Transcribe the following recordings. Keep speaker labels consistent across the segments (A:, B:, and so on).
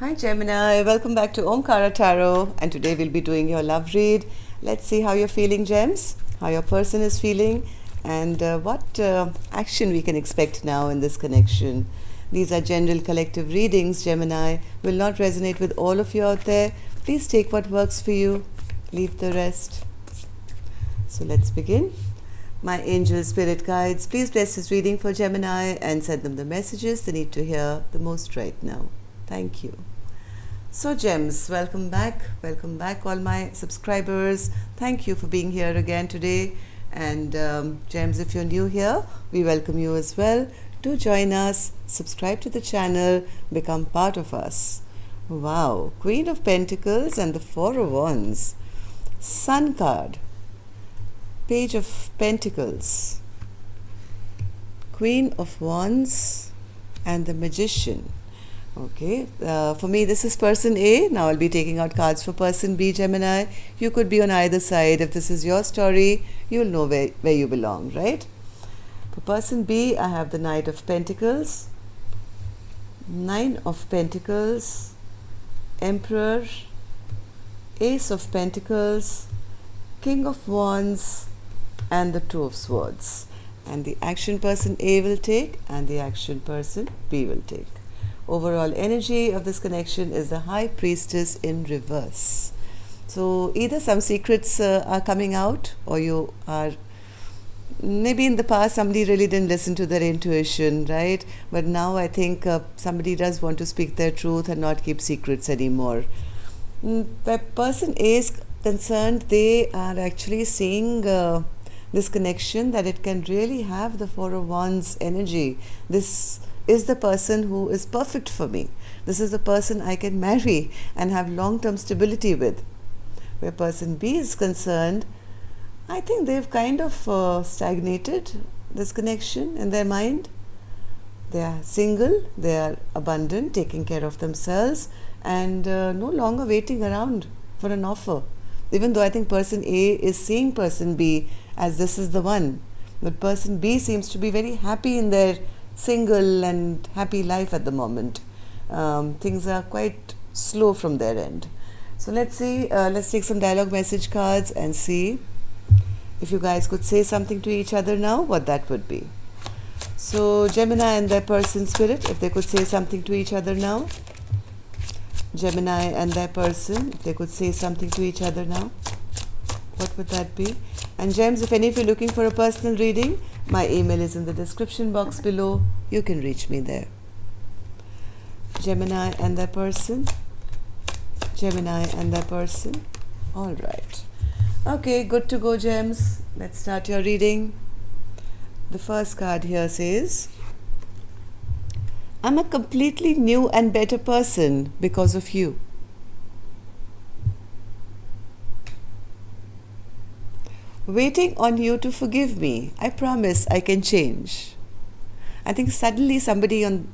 A: Hi Gemini, welcome back to Omkara Tarot, and today we'll be doing your love read. Let's see how you're feeling, Gems, how your person is feeling, and what action we can expect now in this connection. These are general collective readings, Gemini, will not resonate with all of you out there. Please take what works for you, leave the rest. So let's begin. My angel spirit guides, please bless this reading for Gemini and send them the messages they need to hear the most right now. Thank you. So Gems, welcome back all my subscribers. Thank you for being here again today. And Gems, if you're new here, we welcome you as well. Do join us, subscribe to the channel, become part of us. Wow, Queen of Pentacles and the Four of Wands. Sun card, Page of Pentacles, Queen of Wands and the Magician. Okay, for me this is person A. Now I'll be taking out cards for person B, Gemini. You could be on either side. If this is your story, you'll know where you belong, right? For person B, I have the Knight of Pentacles, Nine of Pentacles, Emperor, Ace of Pentacles, King of Wands, and the Two of Swords. And the action person A will take, and the action person B will take. Overall energy of this connection is the High Priestess in reverse. So either some secrets are coming out, or you are, maybe in the past somebody really didn't listen to their intuition, right? But now I think somebody does want to speak their truth and not keep secrets anymore. Where person A is concerned, they are actually seeing this connection, that it can really have the Four of Wands energy. This is the person who is perfect for me. This is the person I can marry and have long-term stability with. Where person B is concerned, I think they've kind of stagnated this connection in their mind. They are single, they are abundant, taking care of themselves, and no longer waiting around for an offer. Even though I think person A is seeing person B as this is the one, but person B seems to be very happy in their single and happy life at the moment. Things are quite slow from their end. So let's see, let's take some dialogue message cards and see if you guys could say something to each other now, what that would be. So Gemini and their person spirit, if they could say something to each other now. Gemini and their person, if they could say something to each other now, what would that be? And Gems, if any of you are looking for a personal reading, my email is in the description box below. You can reach me there. Gemini and their person. Gemini and their person. All right. Okay, good to go, Gems. Let's start your reading. The first card here says, I'm a completely new and better person because of you. Waiting on you to forgive me. I promise I can change. I think suddenly somebody on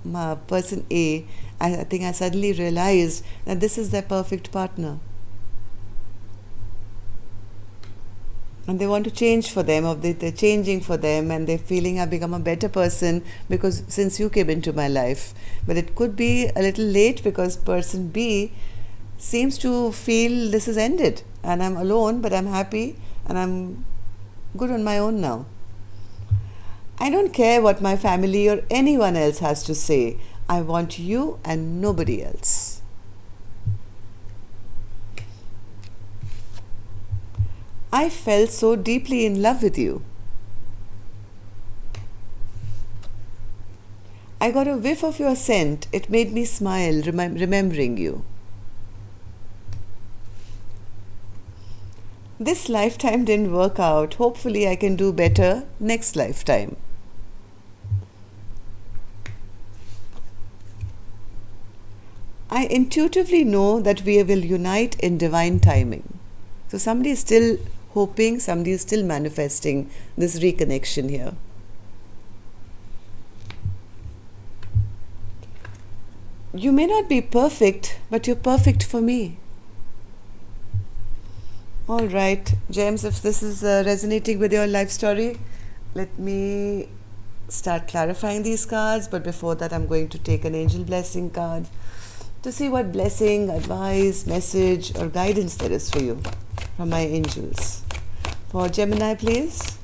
A: person A, I think I suddenly realized that this is their perfect partner. And they want to change for them, or they're changing for them, and they're feeling I've become a better person because since you came into my life. But it could be a little late because person B seems to feel this is ended and I'm alone, but I'm happy and I'm good on my own now. I don't care what my family or anyone else has to say. I want you and nobody else. I fell so deeply in love with you. I got a whiff of your scent. It made me smile, remembering you. This lifetime didn't work out. Hopefully I can do better next lifetime. I intuitively know that we will unite in divine timing. So somebody is still hoping, somebody is still manifesting this reconnection here. You may not be perfect, but you're perfect for me. All right, James, if this is resonating with your life story, let me start clarifying these cards. But before that, I'm going to take an angel blessing card. to see what blessing, advice, message or guidance there is for you from my angels. For Gemini, please.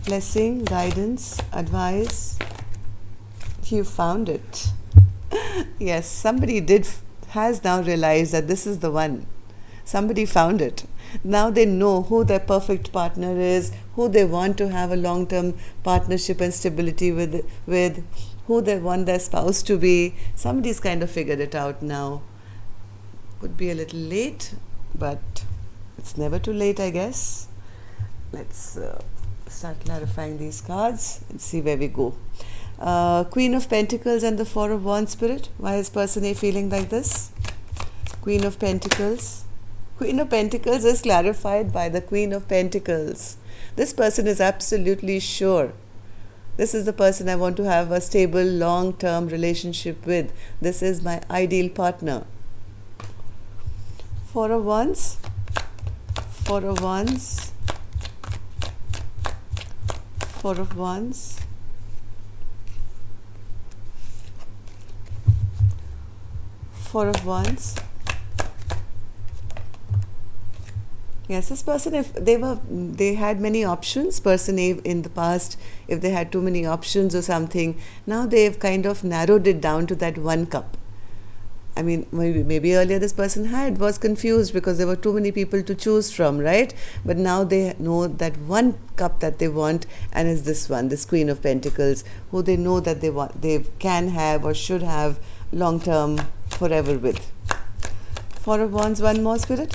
A: Blessing, guidance, advice. You found it. Yes, somebody has now realized that this is the one. Somebody found it. Now they know who their perfect partner is, who they want to have a long-term partnership and stability with, who they want their spouse to be. Somebody's kind of figured it out now. Could be a little late, but it's never too late, I guess. Let's start clarifying these cards and see where we go. Queen of Pentacles and the Four of Wands, Spirit. Why is person A feeling like this? Queen of Pentacles. Queen of Pentacles is clarified by the Queen of Pentacles. This person is absolutely sure. This is the person I want to have a stable, long-term relationship with. This is my ideal partner. Four of Wands. Four of Wands. Four of Wands. Four of Wands. Yes, this person, if they had many options, person A in the past, if they had too many options or something, now they've kind of narrowed it down to that one cup. I mean, maybe earlier this person was confused because there were too many people to choose from, right? But now they know that one cup that they want, and is this one, this Queen of Pentacles, who they know that they can have or should have long-term, forever with. Four of Wands, one more, Spirit.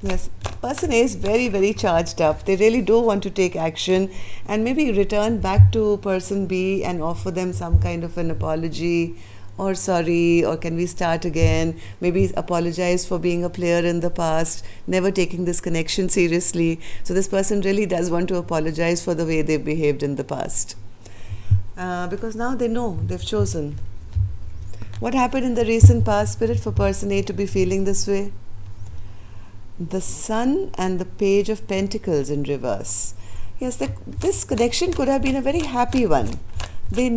A: Yes, person A is very, very charged up. They really do want to take action and maybe return back to person B and offer them some kind of an apology or sorry, or can we start again? Maybe apologize for being a player in the past, never taking this connection seriously. So this person really does want to apologize for the way they've behaved in the past. Because now they know, they've chosen. What happened in the recent past, Spirit, for person A to be feeling this way? The Sun and the Page of Pentacles in reverse. Yes, this connection could have been a very happy one. They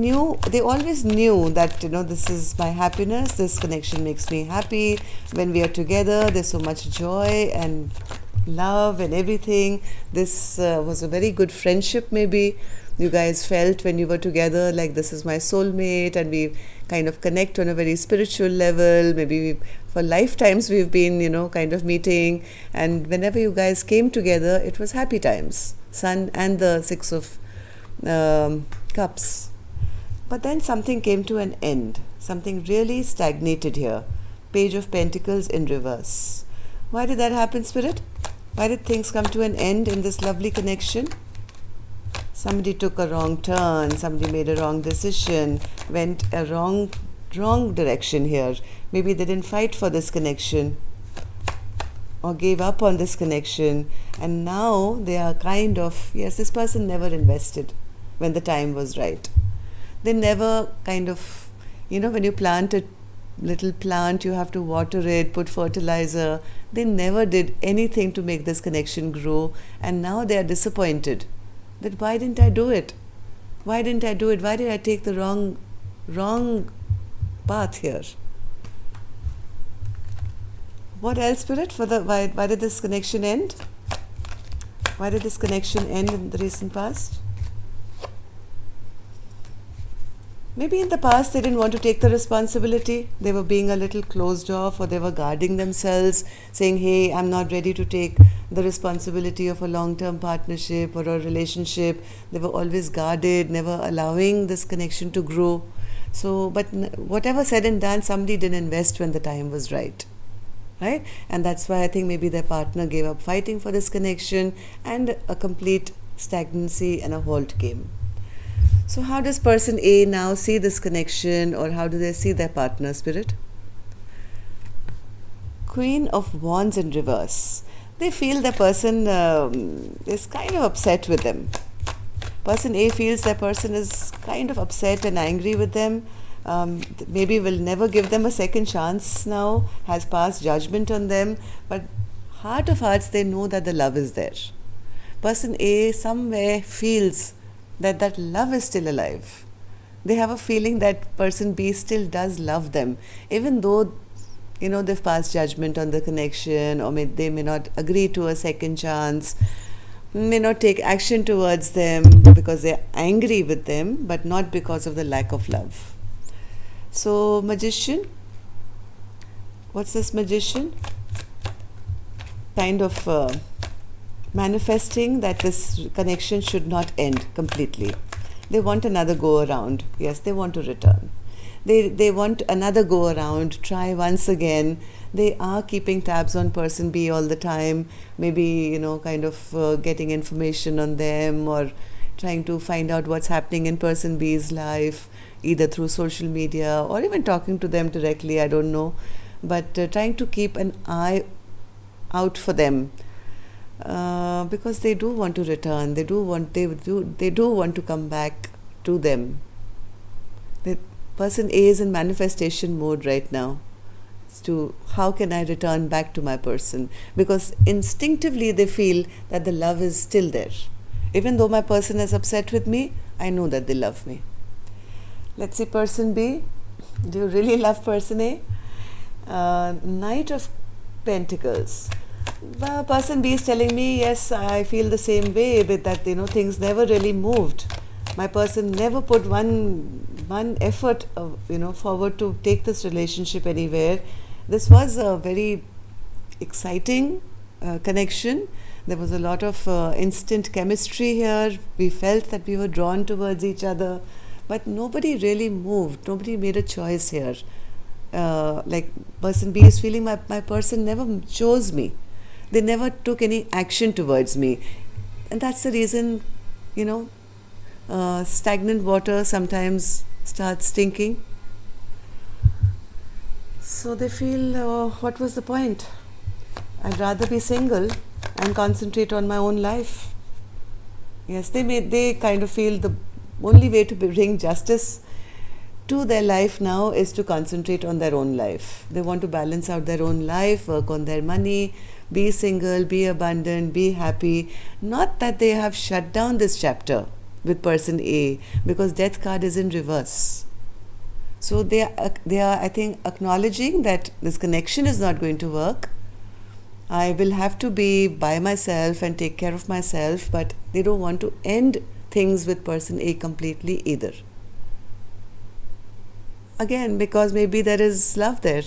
A: always knew that, this is my happiness, this connection makes me happy. When we are together, there's so much joy and love and everything. This was a very good friendship, maybe. You guys felt when you were together like this is my soulmate, and we kind of connect on a very spiritual level. Maybe for lifetimes we've been, kind of meeting, and whenever you guys came together, it was happy times. Sun and the Six of Cups. But then something came to an end. Something really stagnated here. Page of Pentacles in reverse. Why did that happen, Spirit? Why did things come to an end in this lovely connection? Somebody took a wrong turn, somebody made a wrong decision, went a wrong direction here. Maybe they didn't fight for this connection or gave up on this connection, and now they are kind of, yes, this person never invested when the time was right. They never kind of, when you plant a little plant, you have to water it, put fertilizer. They never did anything to make this connection grow, and now they are disappointed. That why didn't I do it? Why didn't I do it? Why did I take the wrong path here? What else, Spirit? Why did this connection end? Why did this connection end in the recent past? Maybe in the past they didn't want to take the responsibility. They were being a little closed off, or they were guarding themselves, saying, hey, I'm not ready to take the responsibility of a long-term partnership or a relationship. They were always guarded, never allowing this connection to grow. So, but whatever said and done, somebody didn't invest when the time was right. Right? And that's why I think maybe their partner gave up fighting for this connection, and a complete stagnancy and a halt came. So how does person A now see this connection, or how do they see their partner, Spirit? Queen of Wands in reverse. They feel the person is kind of upset with them. Person A feels that person is kind of upset and angry with them. Maybe will never give them a second chance now, has passed judgment on them, but heart of hearts they know that the love is there. Person A somewhere feels that love is still alive. They have a feeling that person B still does love them, even though they've passed judgment on the connection, or they may not agree to a second chance, may not take action towards them because they're angry with them, but not because of the lack of love. So Magician, what's this Magician? Kind of manifesting that this connection should not end completely. They want another go around. Yes, they want to return. They want another go around, try once again. They are keeping tabs on person B all the time, maybe kind of getting information on them, or trying to find out what's happening in person B's life, either through social media or even talking to them directly, I don't know, but trying to keep an eye out for them, because they do want to return. They do want to come back to them. The person A is in manifestation mode right now. To how can I return back to my person, because instinctively they feel that the love is still there. Even though my person is upset with me, I know that they love me. Let's see person B. Do you really love person A? Knight of Pentacles. Well, person B is telling me, yes, I feel the same way, but that things never really moved. My person never put one effort forward to take this relationship anywhere. This was a very exciting connection. There was a lot of instant chemistry here. We felt that we were drawn towards each other, but nobody really moved. Nobody made a choice here. Like person B is feeling my person never chose me. They never took any action towards me. And that's the reason, stagnant water sometimes starts stinking. So they feel, what was the point? I'd rather be single and concentrate on my own life. Yes, they kind of feel the only way to bring justice to their life now is to concentrate on their own life. They want to balance out their own life, work on their money, be single, be abundant, be happy. Not that they have shut down this chapter with person A, because death card is in reverse. So they are, I think, acknowledging that this connection is not going to work. I will have to be by myself and take care of myself, but they don't want to end things with person A completely either. Again, because maybe there is love there.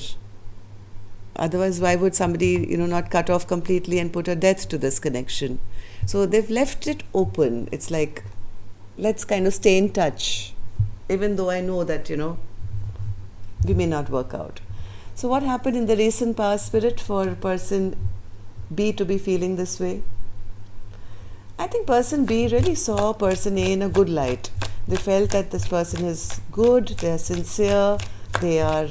A: Otherwise, why would somebody, not cut off completely and put a death to this connection? So they've left it open. It's like, let's kind of stay in touch, even though I know that, we may not work out. So what happened in the recent past, Spirit, for person B to be feeling this way? I think person B really saw person A in a good light. They felt that this person is good, they are sincere, they are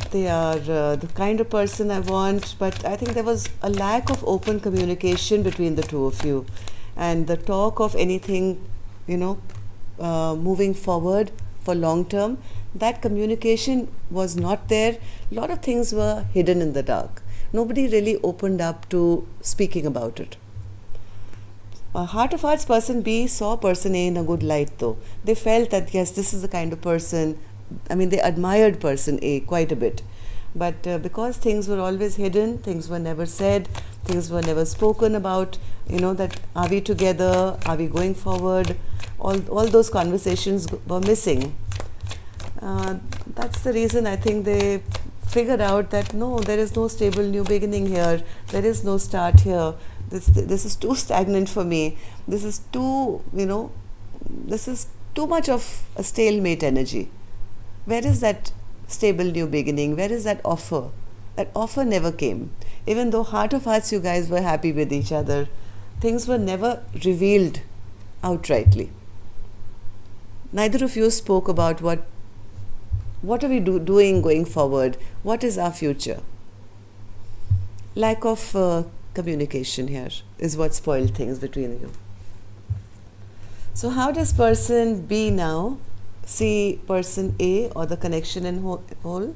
A: the kind of person I want, but I think there was a lack of open communication between the two of you, and the talk of anything, moving forward for long term, that communication was not there. A lot of things were hidden in the dark. Nobody really opened up to speaking about it. Heart of Hearts person B saw person A in a good light though. They felt that yes, this is the kind of person, they admired person A quite a bit. But because things were always hidden, things were never said, things were never spoken about, that are we together, are we going forward, all those conversations were missing. That's the reason I think they figured out that no, there is no stable new beginning here, there is no start here. This is too stagnant for me. This is too, this is too much of a stalemate energy. Where is that stable new beginning? Where is that offer? That offer never came. Even though heart of hearts you guys were happy with each other, things were never revealed outrightly. Neither of you spoke about what are we doing going forward? What is our future? Lack of communication here is what spoiled things between you. So how does person B now see person A or the connection in whole?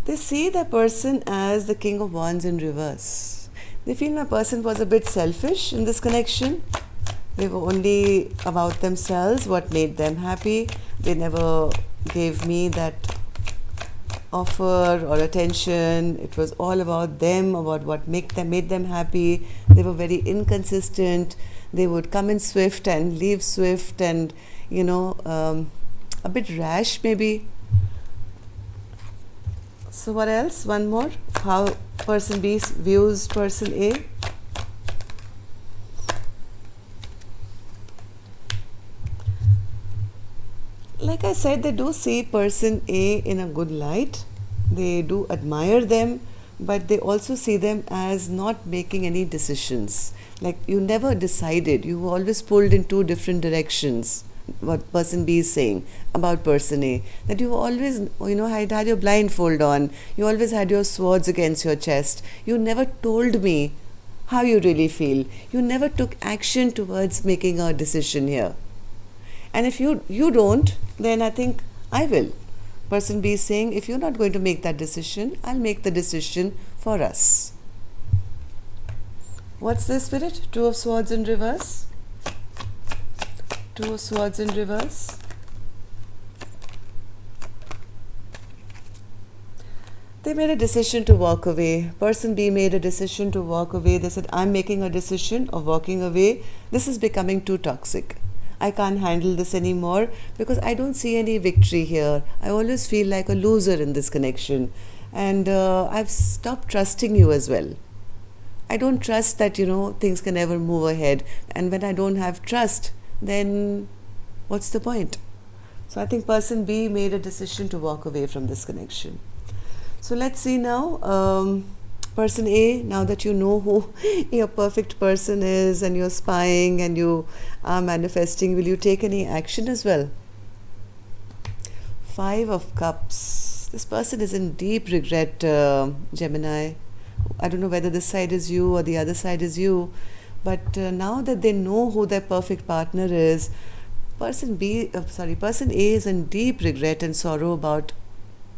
A: They see the person as the King of Wands in reverse. They feel my person was a bit selfish in this connection. They were only about themselves, what made them happy. They never gave me that offer or attention. It was all about them, about what made them happy. They were very inconsistent. They would come in swift and leave swift, and a bit rash maybe. So what else? One more. How person B views person A. Like I said, they do see person A in a good light. They do admire them, but they also see them as not making any decisions. Like you never decided, you were always pulled in two different directions. What person B is saying about person A, that you always, had your blindfold on, you always had your swords against your chest. You never told me how you really feel. You never took action towards making a decision here. And if you don't, then I think I will. Person B is saying, if you're not going to make that decision, I'll make the decision for us. What's this, Spirit? Two of Swords in reverse. Two of Swords in reverse. They made a decision to walk away. Person B made a decision to walk away. They said, I'm making a decision of walking away. This is becoming too toxic. I can't handle this anymore because I don't see any victory here. I always feel like a loser in this connection. And I've stopped trusting you as well. I don't trust that, things can ever move ahead. And when I don't have trust, then what's the point? So I think person B made a decision to walk away from this connection. So let's see now. Person A, now that you know who your perfect person is and you're spying and you are manifesting, will you take any action as well? Five of Cups. This person is in deep regret, Gemini. I don't know whether this side is you or the other side is you, but now that they know who their perfect partner is, person A is in deep regret and sorrow about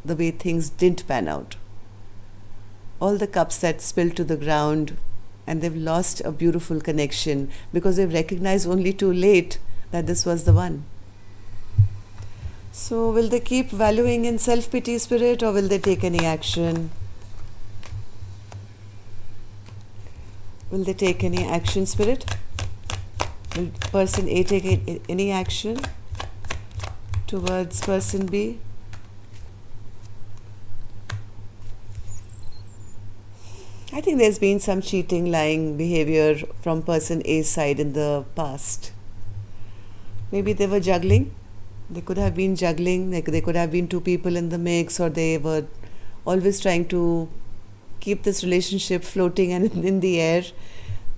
A: the way things didn't pan out. All the cups that spilled to the ground, and they've lost a beautiful connection because they've recognized only too late that this was the one. So will they keep valuing in self-pity, Spirit, or will they take any action? Will they take any action, Spirit? Will person A take any action towards person B? I think there's been some cheating, lying behavior from person A's side in the past. Maybe they were juggling. They could have been juggling. They could have been two people in the mix, or they were always trying to keep this relationship floating and in the air.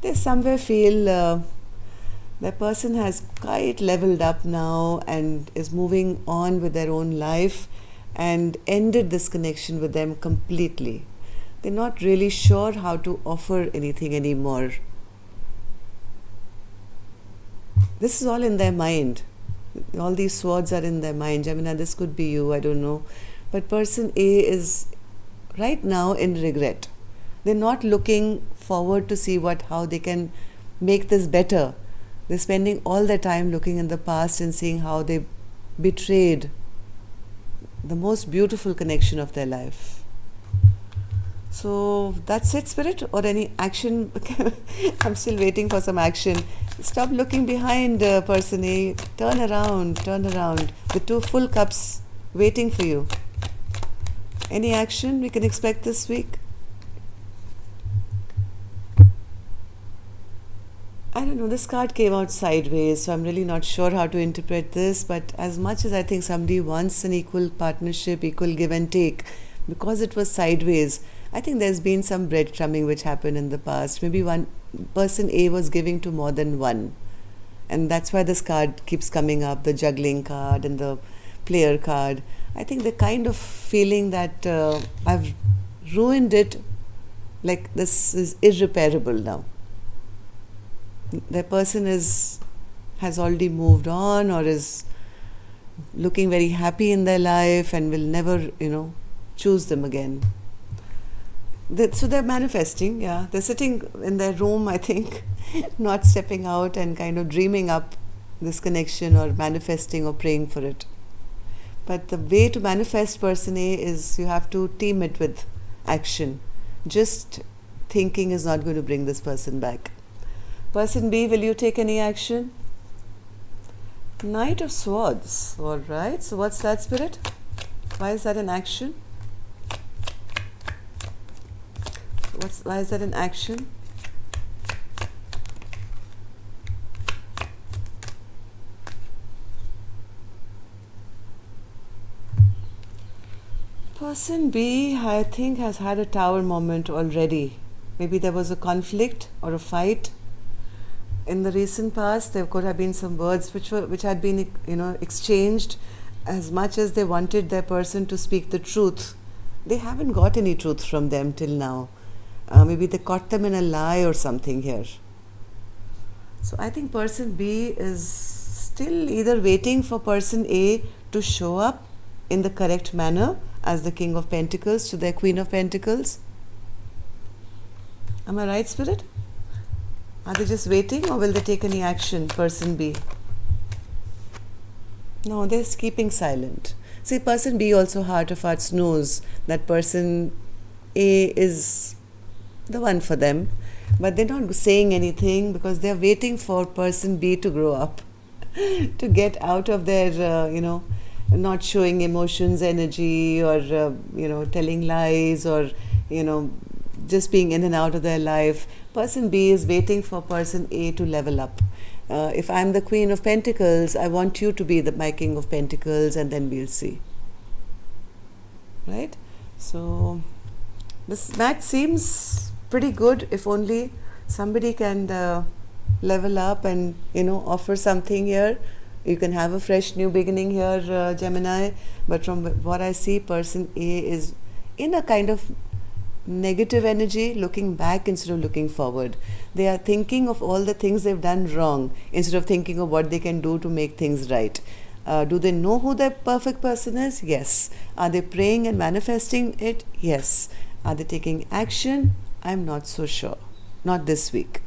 A: They somewhere feel that person has quite leveled up now and is moving on with their own life and ended this connection with them completely. They're not really sure how to offer anything anymore. This is all in their mind. All these swords are in their mind. Gemini, this could be you, I don't know. But person A is right now in regret. They're not looking forward to see how they can make this better. They're spending all their time looking in the past and seeing how they betrayed the most beautiful connection of their life. So that's it, Spirit, or any action? I'm still waiting for some action. Stop looking behind, person A. Turn around. The two full cups waiting for you. Any action we can expect this week? I don't know, this card came out sideways, so I'm really not sure how to interpret this, but as much as I think somebody wants an equal partnership, equal give and take, because it was sideways, I think there's been some breadcrumbing which happened in the past. Maybe one person A was giving to more than one. And that's why this card keeps coming up, the juggling card and the player card. I think they're kind of feeling that I've ruined it, like this is irreparable now. The person has already moved on or is looking very happy in their life and will never, choose them again. So they're manifesting, yeah. They're sitting in their room, I think, not stepping out and kind of dreaming up this connection or manifesting or praying for it. But the way to manifest person A is you have to team it with action. Just thinking is not going to bring this person back. Person B, will you take any action? Knight of Swords. Alright, so what's that, Spirit? Why is that an action? Why is that an action? Person B, I think, has had a tower moment already. Maybe there was a conflict or a fight in the recent past. There could have been some words which had been exchanged. As much as they wanted their person to speak the truth, they haven't got any truth from them till now. Maybe they caught them in a lie or something here. So I think person B is still either waiting for person A to show up in the correct manner as the King of Pentacles to their Queen of Pentacles. Am I right, Spirit? Are they just waiting, or will they take any action, person B? No, they're keeping silent. See, person B also, heart of hearts, knows that person A is the one for them, but they're not saying anything because they're waiting for person B to grow up, to get out of their, not showing emotions, energy, or, telling lies, or, just being in and out of their life. Person B is waiting for person A to level up. If I'm the Queen of Pentacles, I want you to be my King of Pentacles, and then we'll see. Right? So this match seems pretty good. If only somebody can level up and offer something here. You can have a fresh new beginning here, Gemini. But from what I see, person A is in a kind of negative energy, looking back instead of looking forward. They are thinking of all the things they've done wrong instead of thinking of what they can do to make things right. Do they know who their perfect person is? Yes. Are they praying and manifesting it? Yes. Are they taking action? I'm not so sure. Not this week.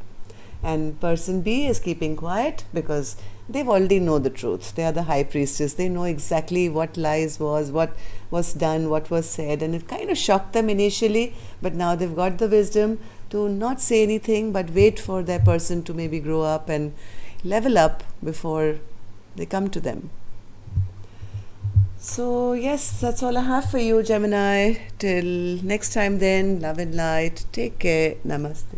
A: And person B is keeping quiet because they've already know the truth. They are the high priestess. They know exactly what lies was, what was done, what was said, and it kind of shocked them initially, but now they've got the wisdom to not say anything but wait for their person to maybe grow up and level up before they come to them. So yes, that's all I have for you, Gemini. Till next time then, love and light. Take care. Namaste.